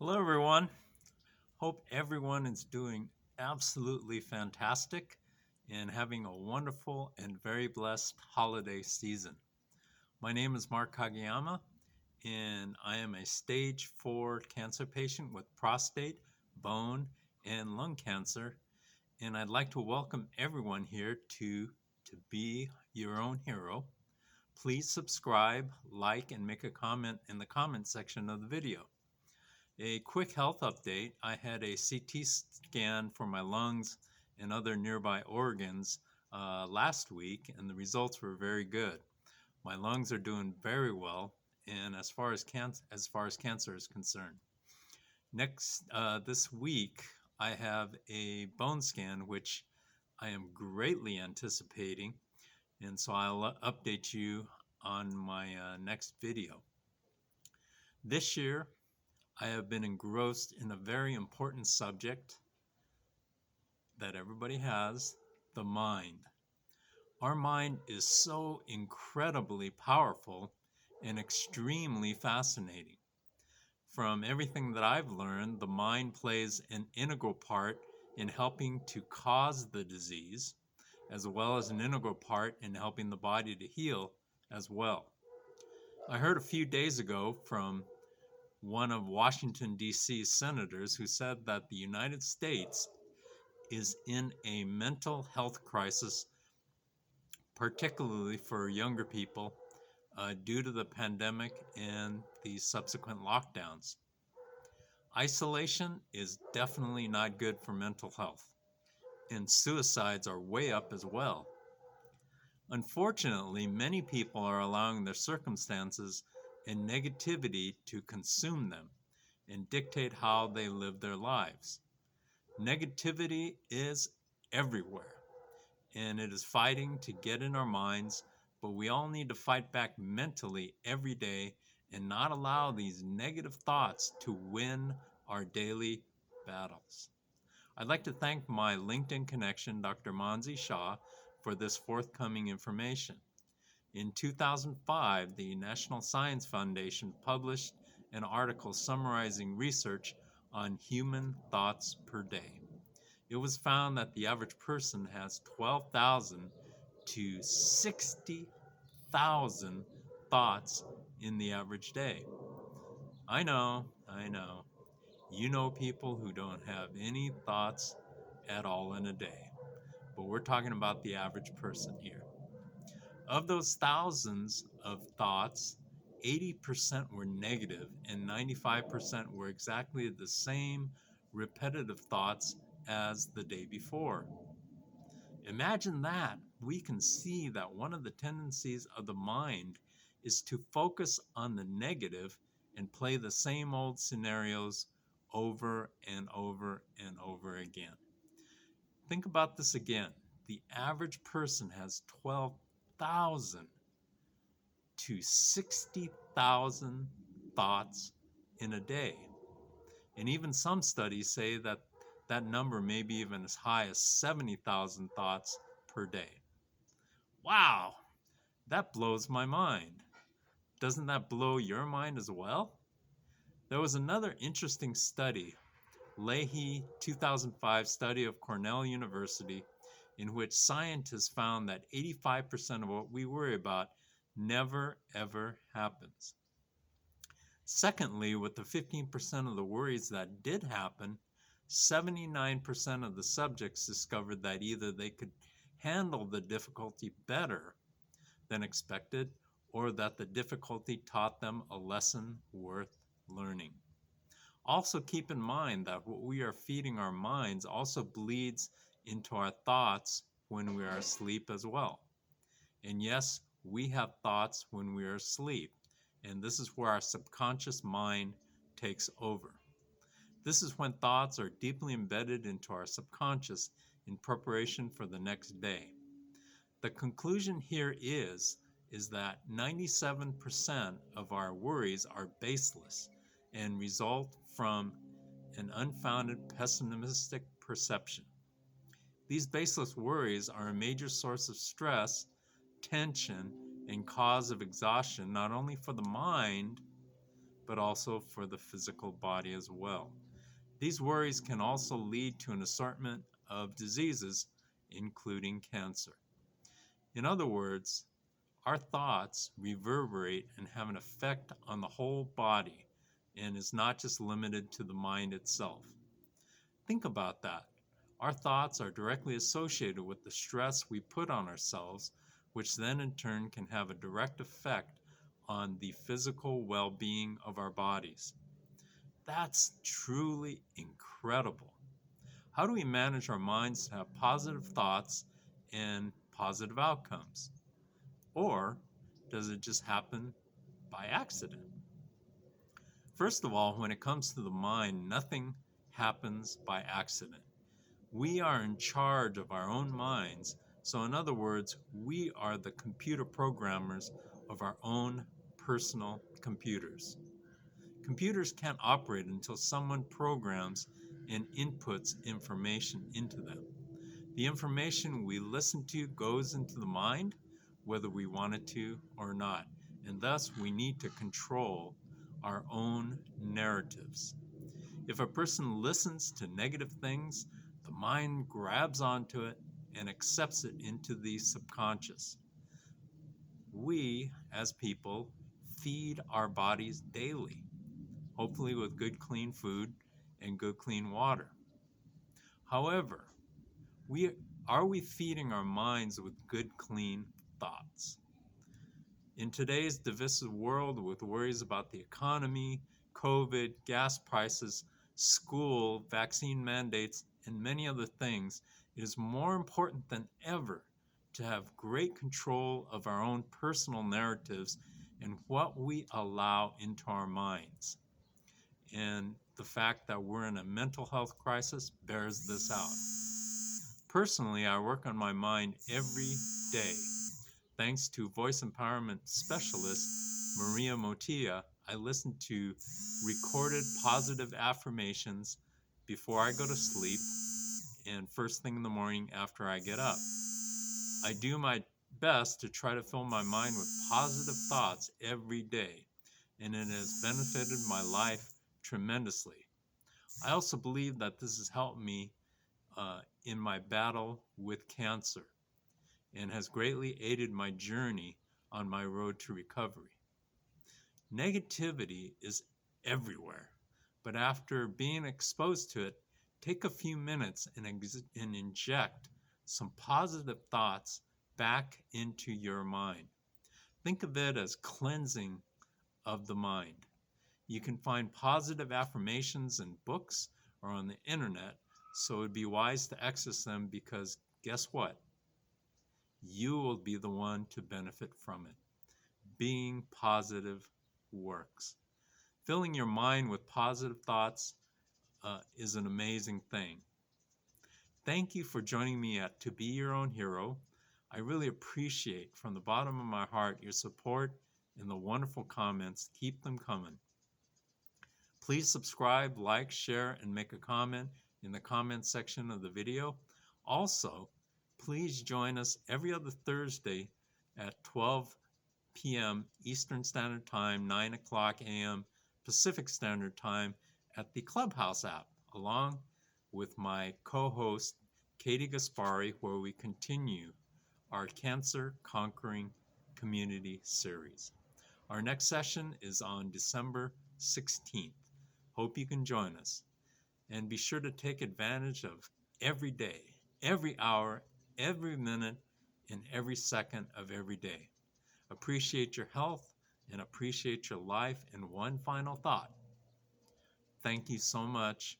Hello, everyone. Hope everyone is doing absolutely fantastic and having a wonderful and very blessed holiday season. My name is Mark Kageyama, and I am a stage 4 cancer patient with prostate, bone, and lung cancer. And I'd like to welcome everyone here to be your own hero. Please subscribe, like, and make a comment in the comment section of the video. A quick health update. I had a CT scan for my lungs and other nearby organs last week, and the results were very good. My lungs are doing very well, and as far as cancer is concerned. Next, this week, I have a bone scan, which I am greatly anticipating, and so I'll update you on my next video. This year, I have been engrossed in a very important subject that everybody has, the mind. Our mind is so incredibly powerful and extremely fascinating. From everything that I've learned, the mind plays an integral part in helping to cause the disease, as well as an integral part in helping the body to heal as well. I heard a few days ago from one of Washington, D.C.'s senators who said that the United States is in a mental health crisis, particularly for younger people, due to the pandemic and the subsequent lockdowns. Isolation is definitely not good for mental health, and suicides are way up as well. Unfortunately, many people are allowing their circumstances and negativity to consume them and dictate how they live their lives. Negativity is everywhere, and it is fighting to get in our minds, but we all need to fight back mentally every day and not allow these negative thoughts to win our daily battles. I'd like to thank my LinkedIn connection, Dr. Manzi Shah, for this forthcoming information. In 2005, the National Science Foundation published an article summarizing research on human thoughts per day. It was found that the average person has 12,000 to 60,000 thoughts in the average day. I know. You know people who don't have any thoughts at all in a day. But we're talking about the average person here. Of those thousands of thoughts, 80% were negative and 95% were exactly the same repetitive thoughts as the day before. Imagine that. We can see that one of the tendencies of the mind is to focus on the negative and play the same old scenarios over and over and over again. Think about this again. The average person has 12,000 to 60,000 thoughts in a day. And even some studies say that that number may be even as high as 70,000 thoughts per day. Wow, that blows my mind. Doesn't that blow your mind as well? There was another interesting study, Leahy 2005 study of Cornell University, in which scientists found that 85% of what we worry about never ever happens. Secondly, with the 15% of the worries that did happen, 79% of the subjects discovered that either they could handle the difficulty better than expected, or that the difficulty taught them a lesson worth learning. Also keep in mind that what we are feeding our minds also bleeds into our thoughts when we are asleep as well. And yes, we have thoughts when we are asleep, and this is where our subconscious mind takes over. This is when thoughts are deeply embedded into our subconscious in preparation for the next day. The conclusion here is that 97% of our worries are baseless and result from an unfounded pessimistic perception. These baseless worries are a major source of stress, tension, and cause of exhaustion, not only for the mind, but also for the physical body as well. These worries can also lead to an assortment of diseases, including cancer. In other words, our thoughts reverberate and have an effect on the whole body and is not just limited to the mind itself. Think about that. Our thoughts are directly associated with the stress we put on ourselves, which then in turn can have a direct effect on the physical well-being of our bodies. That's truly incredible. How do we manage our minds to have positive thoughts and positive outcomes? Or does it just happen by accident? First of all, when it comes to the mind, nothing happens by accident. We are in charge of our own minds. So in other words, we are the computer programmers of our own personal computers. Computers can't operate until someone programs and inputs information into them. The information we listen to goes into the mind, whether we want it to or not, and thus we need to control our own narratives. If a person listens to negative things, the mind grabs onto it and accepts it into the subconscious. We, as people, feed our bodies daily, hopefully with good clean food and good clean water. However, are we feeding our minds with good clean thoughts? In today's divisive world with worries about the economy, COVID, gas prices, school, vaccine mandates, and many other things, it is more important than ever to have great control of our own personal narratives and what we allow into our minds. And the fact that we're in a mental health crisis bears this out. Personally, I work on my mind every day. Thanks to voice empowerment specialist Maria Motilla, I listen to recorded positive affirmations before I go to sleep and first thing in the morning after I get up. I do my best to try to fill my mind with positive thoughts every day, and it has benefited my life tremendously. I also believe that this has helped me in my battle with cancer and has greatly aided my journey on my road to recovery. Negativity is everywhere, but after being exposed to it, take a few minutes and inject some positive thoughts back into your mind. Think of it as cleansing of the mind. You can find positive affirmations in books or on the internet, so it would be wise to access them because guess what? You will be the one to benefit from it. Being positive works. Filling your mind with positive thoughts is an amazing thing. Thank you for joining me at To Be Your Own Hero. I really appreciate from the bottom of my heart your support and the wonderful comments. Keep them coming. Please subscribe, like, share, and make a comment in the comment section of the video. Also, please join us every other Thursday at 12 p.m. Eastern Standard Time, 9 o'clock a.m. Pacific Standard Time at the Clubhouse app, along with my co-host, Katie Gaspari, where we continue our Cancer Conquering Community series. Our next session is on December 16th. Hope you can join us. And be sure to take advantage of every day, every hour, every minute, and every second of every day. Appreciate your health and appreciate your life. And one final thought. Thank you so much.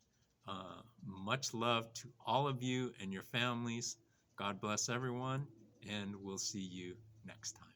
Much love to all of you and your families. God bless everyone, and we'll see you next time.